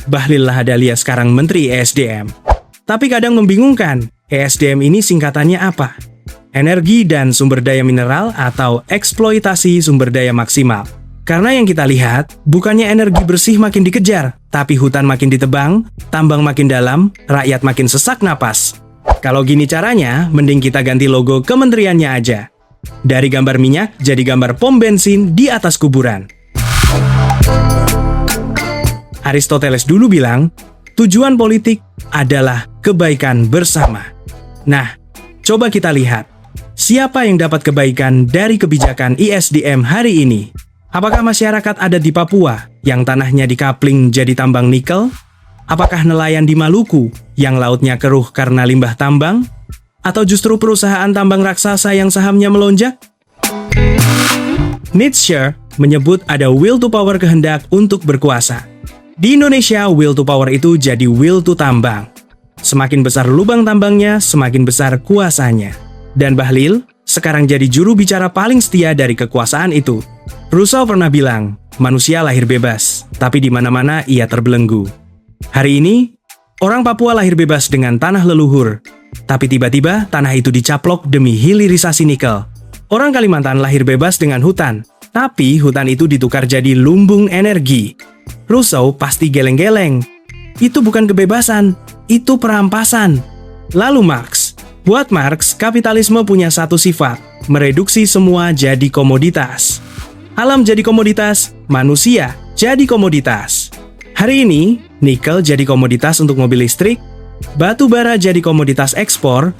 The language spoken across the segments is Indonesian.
Bahlil Lahadalia sekarang Menteri ESDM. Tapi kadang membingungkan, ESDM ini singkatannya apa? Energi dan sumber daya mineral atau eksploitasi sumber daya maksimal. Karena yang kita lihat, bukannya energi bersih makin dikejar, tapi hutan makin ditebang, tambang makin dalam, rakyat makin sesak napas. Kalau gini caranya, mending kita ganti logo kementeriannya aja. Dari gambar minyak, jadi gambar pom bensin di atas kuburan. Aristoteles dulu bilang, tujuan politik adalah kebaikan bersama. Nah, coba kita lihat, siapa yang dapat kebaikan dari kebijakan ISDM hari ini? Apakah masyarakat adat di Papua yang tanahnya dikapling jadi tambang nikel? Apakah nelayan di Maluku yang lautnya keruh karena limbah tambang? Atau justru perusahaan tambang raksasa yang sahamnya melonjak? Nietzsche menyebut ada will to power, kehendak untuk berkuasa. Di Indonesia, will to power itu jadi will to tambang. Semakin besar lubang tambangnya, semakin besar kuasanya. Dan Bahlil sekarang jadi juru bicara paling setia dari kekuasaan itu. Rousseau pernah bilang, manusia lahir bebas, tapi di mana-mana ia terbelenggu. Hari ini, orang Papua lahir bebas dengan tanah leluhur, tapi tiba-tiba tanah itu dicaplok demi hilirisasi nikel. Orang Kalimantan lahir bebas dengan hutan, tapi hutan itu ditukar jadi lumbung energi. Rousseau pasti geleng-geleng. Itu bukan kebebasan, itu perampasan. Lalu Marx. Buat Marx, kapitalisme punya satu sifat, mereduksi semua jadi komoditas. Alam jadi komoditas, manusia jadi komoditas. Hari ini, nikel jadi komoditas untuk mobil listrik, batu bara jadi komoditas ekspor,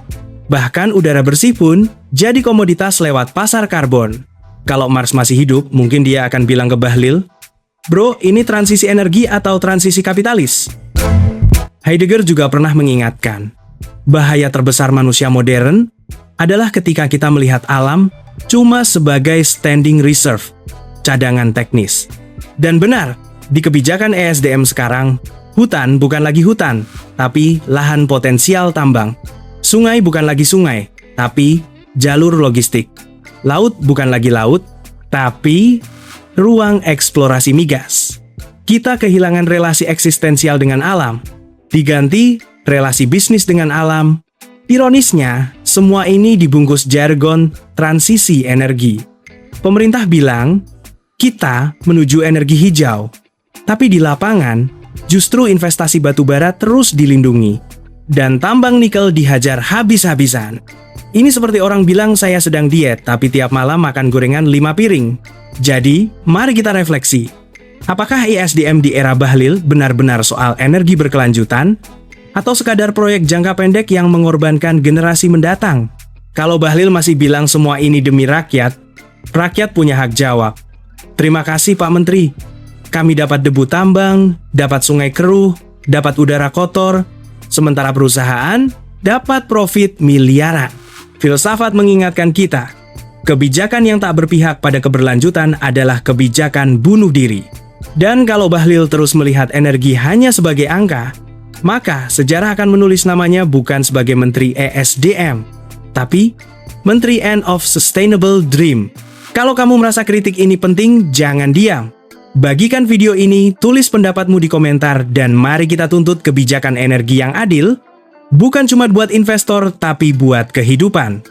bahkan udara bersih pun jadi komoditas lewat pasar karbon. Kalau Marx masih hidup, mungkin dia akan bilang ke Bahlil, "Bro, ini transisi energi atau transisi kapitalis?" Heidegger juga pernah mengingatkan, bahaya terbesar manusia modern adalah ketika kita melihat alam cuma sebagai standing reserve, cadangan teknis. Dan benar, di kebijakan ESDM sekarang, hutan bukan lagi hutan, tapi lahan potensial tambang. Sungai bukan lagi sungai, tapi jalur logistik. Laut bukan lagi laut, tapi ruang eksplorasi migas. Kita kehilangan relasi eksistensial dengan alam, diganti relasi bisnis dengan alam. Ironisnya, semua ini dibungkus jargon transisi energi. Pemerintah bilang, kita menuju energi hijau. Tapi di lapangan, justru investasi batubara terus dilindungi. Dan tambang nikel dihajar habis-habisan. Ini seperti orang bilang saya sedang diet, tapi tiap malam makan gorengan 5 piring. Jadi, mari kita refleksi. Apakah ISDM di era Bahlil benar-benar soal energi berkelanjutan? Atau sekadar proyek jangka pendek yang mengorbankan generasi mendatang? Kalau Bahlil masih bilang semua ini demi rakyat, rakyat punya hak jawab. Terima kasih Pak Menteri. Kami dapat debu tambang, dapat sungai keruh, dapat udara kotor, sementara perusahaan dapat profit miliaran. Filsafat mengingatkan kita, kebijakan yang tak berpihak pada keberlanjutan adalah kebijakan bunuh diri. Dan kalau Bahlil terus melihat energi hanya sebagai angka, maka sejarah akan menulis namanya bukan sebagai Menteri ESDM, tapi Menteri End of Sustainable Dream. Kalau kamu merasa kritik ini penting, jangan diam. Bagikan video ini, tulis pendapatmu di komentar, dan mari kita tuntut kebijakan energi yang adil, bukan cuma buat investor, tapi buat kehidupan.